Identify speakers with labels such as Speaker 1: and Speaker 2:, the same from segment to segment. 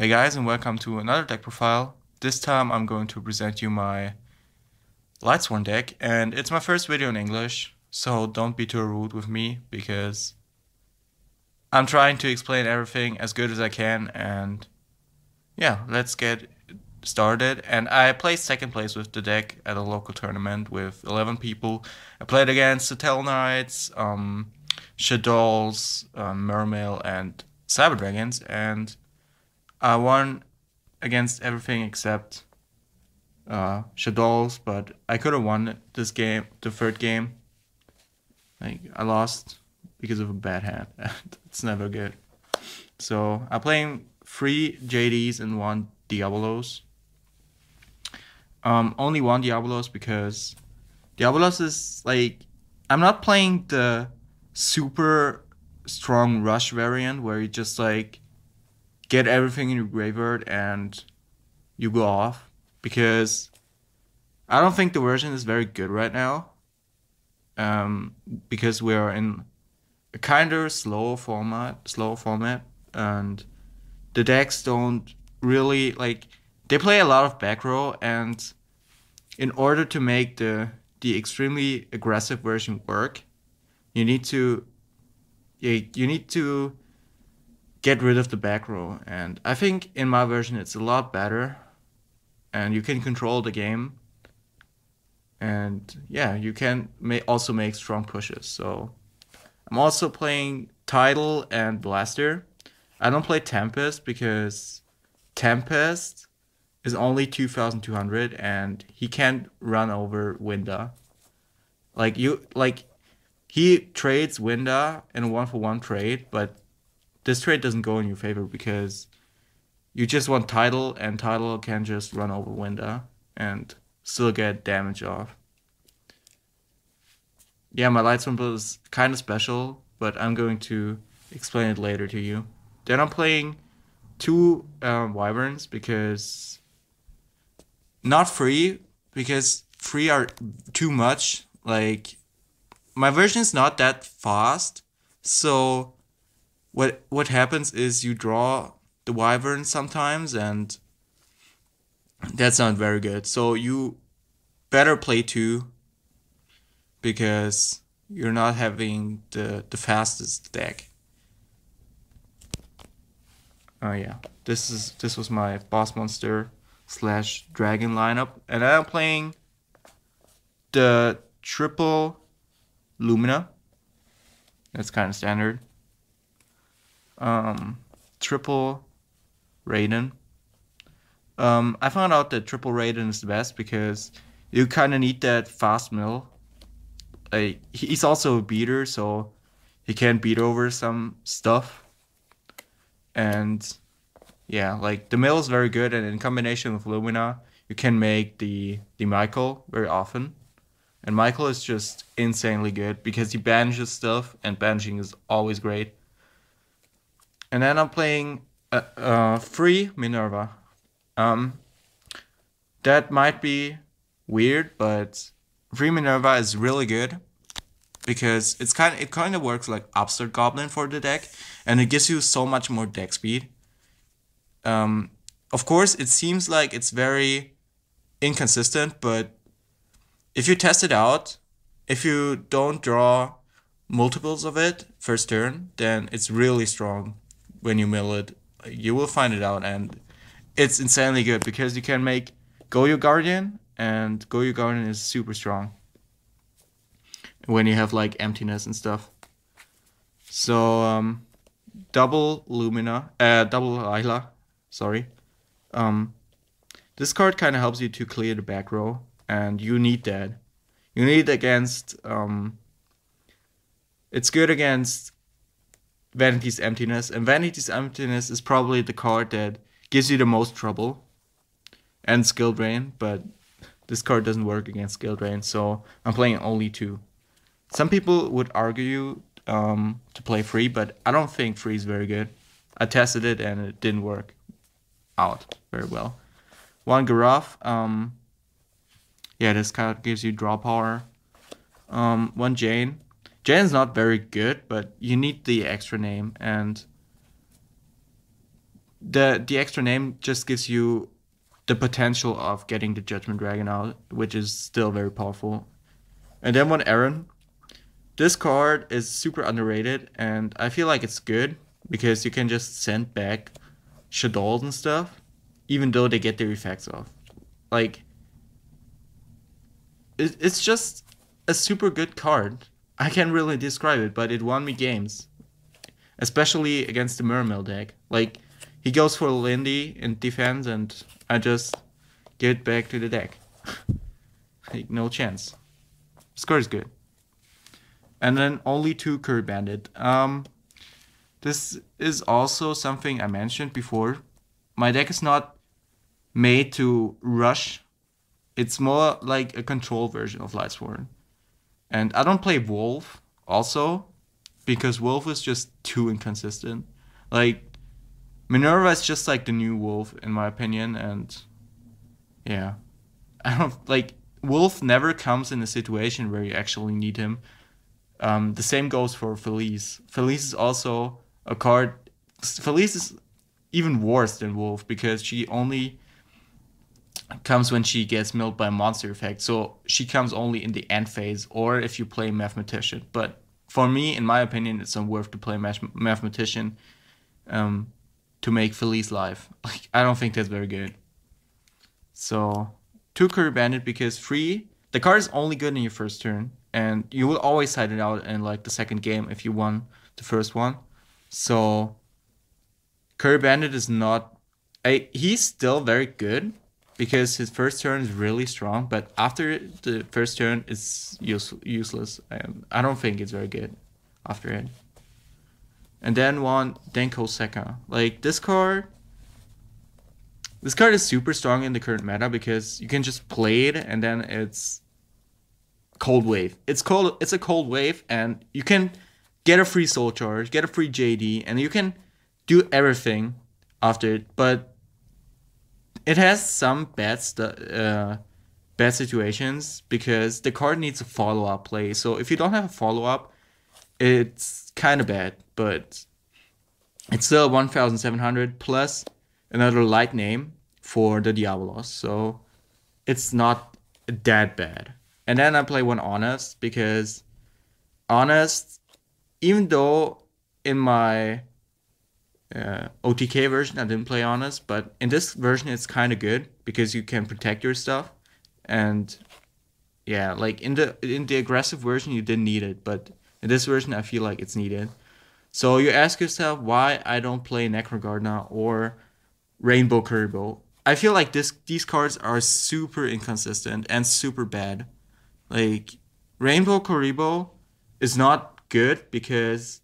Speaker 1: Hey guys, and welcome to another deck profile. This time I'm going to present you my Lightsworn deck, and it's my first video in English, so don't be too rude with me because I'm trying to explain everything as good as I can, and yeah, let's get started. And I placed second place with the deck at a local tournament with 11 people. I played against the Tell Knights, Shadows, Mermail, and Cyber Dragons, and I won against everything except Shadows, but I could have won this game, the third game. Like I lost because of a bad hand. It's never good. So I'm playing 3 JDs and 1 Diabolos. Only 1 Diabolos because Diabolos is like, I'm not playing the super strong rush variant where you just like get everything in your graveyard and you go off, because I don't think the version is very good right now, because we are in a kind of slow format, and the decks don't really like, they play a lot of back row, and in order to make the extremely aggressive version work, you need to get rid of the back row, and I think in my version it's a lot better, and you can control the game, and yeah, you can also make strong pushes. So I'm also playing Tidal and Blaster. I don't play Tempest because Tempest is only 2,200 and he can't run over WINDA. He trades WINDA in a 1-for-1 trade, but this trade doesn't go in your favor because you just want Tidal, and Tidal can just run over WINDA and still get damage off. Yeah, my Lightsworn build is kind of special, but I'm going to explain it later to you. Then I'm playing 2 Wyverns because not 3, because 3 are too much. Like, my version is not that fast, so what happens is you draw the Wyvern sometimes, and that's not very good. So you better play 2 because you're not having the fastest deck. Oh yeah, this was my boss monster / dragon lineup, and I'm playing the triple Lumina. That's kind of standard. Triple Raiden. I found out that triple Raiden is the best because you kind of need that fast mill. Like, he's also a beater, so he can beat over some stuff. And yeah, like the mill is very good, and in combination with Lumina, you can make the Michael very often. And Michael is just insanely good because he banishes stuff, and banishing is always great. And then I'm playing 3 Minerva. That might be weird, but 3 Minerva is really good because it kind of works like Upstart Goblin for the deck, and it gives you so much more deck speed. Of course, it seems like it's very inconsistent, but if you test it out, if you don't draw multiples of it first turn, then it's really strong when you mill it. You will find it out, and it's insanely good because you can make Goyo Guardian, and Goyo Guardian is super strong when you have like emptiness and stuff. So double Lumina, double Ayla, sorry. This card kind of helps you to clear the back row, and you need that. You need it against it's good against Vanity's Emptiness, and Vanity's Emptiness is probably the card that gives you the most trouble, and Skill Drain, but this card doesn't work against Skill Drain, so I'm playing only 2. Some people would argue to play 3, but I don't think 3 is very good. I tested it and it didn't work out very well. 1 Garaf, yeah, this card gives you draw power. 1 Jane. Jane's not very good, but you need the extra name, and the extra name just gives you the potential of getting the Judgment Dragon out, which is still very powerful. And then one Aaron. This card is super underrated, and I feel like it's good because you can just send back SHOUTOUT and stuff, even though they get their effects off. Like, it's just a super good card. I can't really describe it, but it won me games, especially against the Mermail deck. Like, he goes for Lindy in defense, and I just give it back to the deck. Like, no chance. Score is good. And then only 2 Curry Bandit. This is also something I mentioned before. My deck is not made to rush. It's more like a control version of Lightsworn. And I don't play Wolf also, because Wolf is just too inconsistent. Like, Minerva is just like the new Wolf, in my opinion, and yeah. I don't, like, Wolf never comes in a situation where you actually need him. The same goes for Felice. Felice is also a card. Felice is even worse than Wolf because she only comes when she gets milled by a monster effect. So she comes only in the end phase or if you play Mathematician. But for me, in my opinion, it's not worth to play Mathematician to make Felice live. Like, I don't think that's very good. So 2 Curry Bandit because 3, the card is only good in your first turn. And you will always side it out in like the second game if you won the first one. So Curry Bandit is not... he's still very good because his first turn is really strong. But after the first turn, it's useless. I don't think it's very good after it. And then one Denko Seka. Like, this card is super strong in the current meta because you can just play it and then it's Cold Wave. It's a Cold Wave, and you can get a free Soul Charge, get a free JD, and you can do everything after it. But it has some bad situations because the card needs a follow-up play. So if you don't have a follow-up, it's kind of bad. But it's still 1,700 plus another light name for the Diabolos. So it's not that bad. And then I play one Honest because Honest, even though in my OTK version I didn't play Honest, but in this version it's kind of good because you can protect your stuff. And yeah, like in the aggressive version you didn't need it, but in this version I feel like it's needed. So you ask yourself why I don't play Necrogardna or Rainbow Kuriboh. I feel like these cards are super inconsistent and super bad. Like, Rainbow Kuriboh is not good because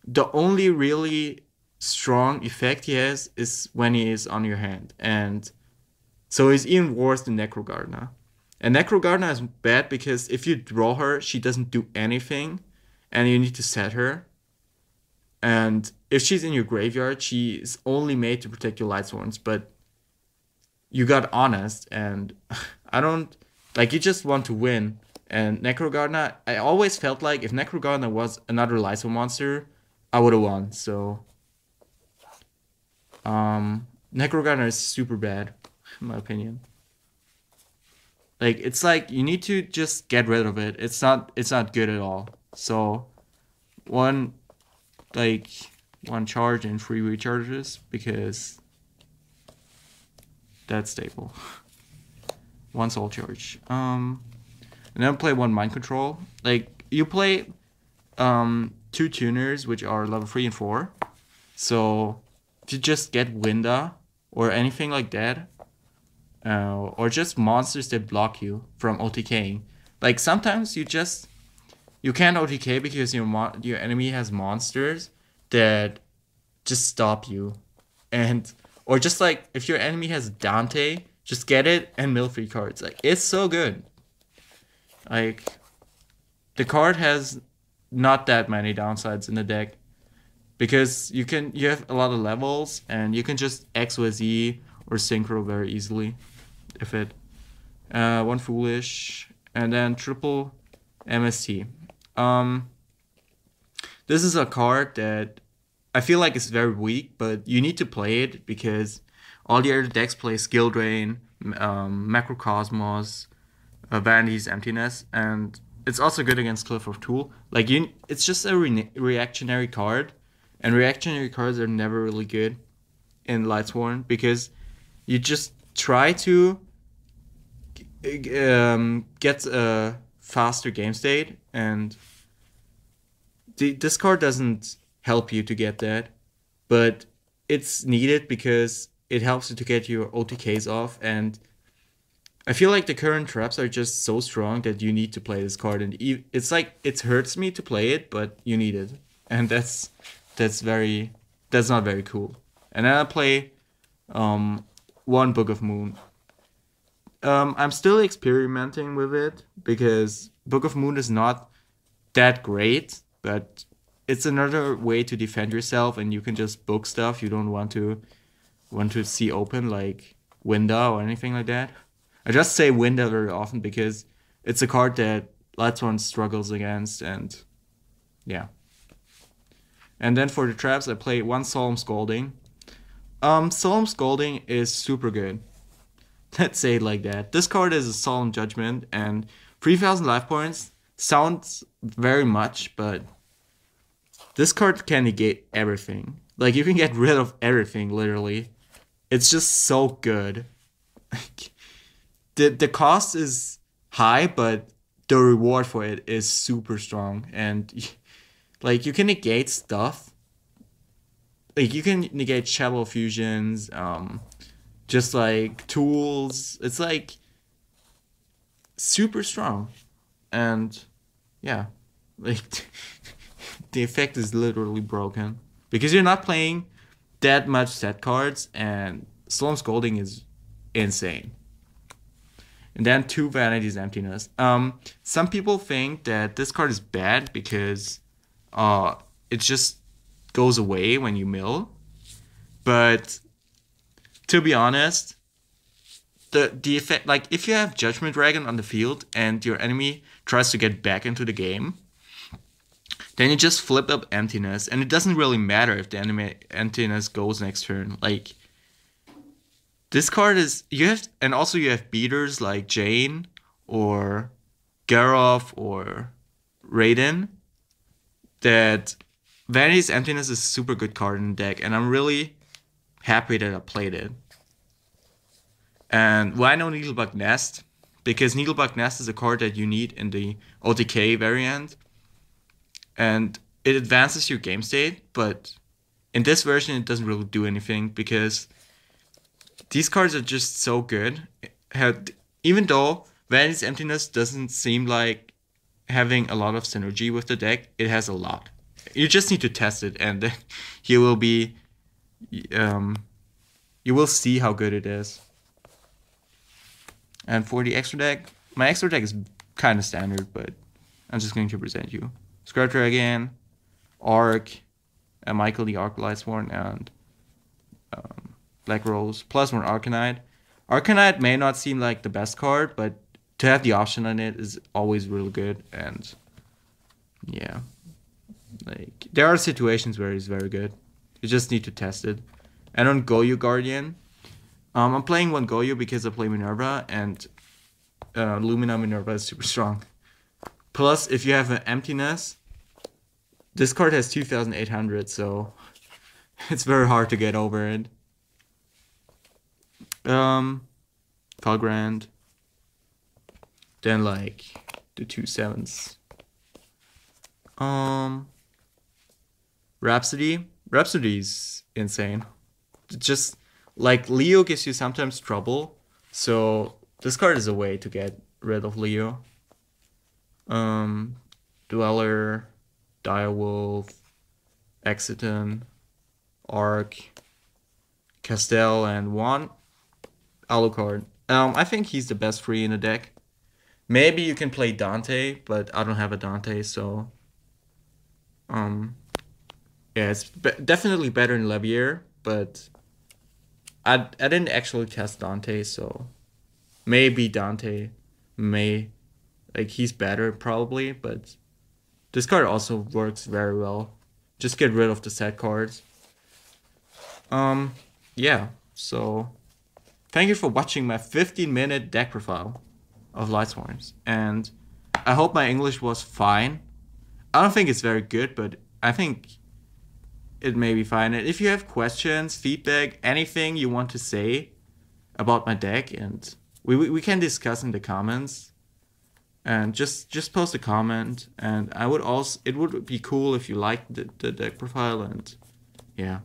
Speaker 1: the only really strong effect he has is when he is on your hand. And so he's even worse than Necrogardna. And Necrogardna is bad because if you draw her, she doesn't do anything. And you need to set her. And if she's in your graveyard, she is only made to protect your Lightsworns. But you got Honest, and I don't... Like, you just want to win. And Necrogardna, I always felt like if Necrogardna was another Lightsworn monster, I would have won. So, Necrogardna is super bad, in my opinion. Like, it's like, you need to just get rid of it. It's not good at all. So, one charge and 3 recharges, because that's stable. 1 Soul Charge. And then play 1 Mind Control. Like, you play 2 tuners, which are level 3 and 4. So, if you just get WINDA or anything like that, or just monsters that block you from OTKing. Like, sometimes you can't OTK because your enemy has monsters that just stop you. Or just like, if your enemy has Dante, just get it and mill 3 cards. Like, it's so good. Like, the card has not that many downsides in the deck. Because you have a lot of levels, and you can just XYZ or Synchro very easily. If it 1 Foolish, and then triple MST. This is a card that I feel like it's very weak, but you need to play it because all the other decks play Skill Drain, Macrocosmos, Vanity's Emptiness, and it's also good against Cliff of Tool. Like it's just a reactionary card, and reactionary cards are never really good in Lightsworn because you just try to get a faster game state, and this card doesn't help you to get that, but it's needed because it helps you to get your OTKs off, and I feel like the current traps are just so strong that you need to play this card, and it's like it hurts me to play it, but you need it, and that's not very cool. And then I play one Book of Moon. I'm still experimenting with it because Book of Moon is not that great, but it's another way to defend yourself, and you can just book stuff you don't want to see open, like WINDA or anything like that. I just say WINDA very often because it's a card that Lightsworn struggles against, and yeah. And then for the traps, I play one Solemn Scolding. Solemn Scolding is super good. Let's say it like that. This card is a Solemn Judgment, and 3,000 life points sounds very much, but this card can negate everything. Like, you can get rid of everything, literally. It's just so good. The cost is high, but the reward for it is super strong. And, like, you can negate stuff. Like, you can negate Shadow Fusions, just like tools. It's like super strong, and yeah, like the effect is literally broken because you're not playing that much set cards, and Solemn Scolding is insane. And then two Vanity's Emptiness. Some people think that this card is bad because it just goes away when you mill, but to be honest, the effect, like if you have Judgment Dragon on the field and your enemy tries to get back into the game, then you just flip up Emptiness, and it doesn't really matter if the enemy Emptiness goes next turn. Like, this card is, you have beaters like Jane or Garoth or Raiden, that Vanity's Emptiness is a super good card in the deck, and I'm really happy that I played it. And why no Needlebug Nest? Because Needlebug Nest is a card that you need in the OTK variant, and it advances your game state, but in this version it doesn't really do anything because these cards are just so good. Even though Vanity's Emptiness doesn't seem like having a lot of synergy with the deck, it has a lot. You just need to test it, and then you will see how good it is. And for the extra deck, my extra deck is kind of standard, but I'm just going to present you Scrapper again, Arc, and Michael the Arc Lightsworn, and Black Rose, plus one Arcanite. Arcanite may not seem like the best card, but to have the option on it is always really good, and yeah. Like, there are situations where it's very good. You just need to test it. And on Goyo Guardian, I'm playing one Goyo because I play Minerva, and Lumina Minerva is super strong. Plus, if you have an Emptiness, this card has 2,800, so it's very hard to get over it. Falgrand. Then, like, the 2/7s. Rhapsody. Rhapsody's insane. Just like Leo gives you sometimes trouble, so this card is a way to get rid of Leo. Dweller, Direwolf, Exiton, Arc, Castell, and one Alucard. I think he's the best free in the deck. Maybe you can play Dante, but I don't have a Dante, so yeah, it's definitely better than Levier, but I didn't actually test Dante, so maybe Dante he's better probably, but this card also works very well just get rid of the sad cards. Yeah, so thank you for watching my 15-minute deck profile of Lightsworn, and I hope my English was fine. I don't think it's very good, but I think it may be fine. And if you have questions, feedback, anything you want to say about my deck, and we can discuss in the comments, and just post a comment. And I would also, it would be cool if you liked the deck profile. And yeah,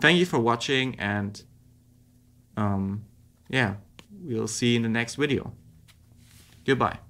Speaker 1: thank you for watching, and yeah, we'll see you in the next video. Goodbye.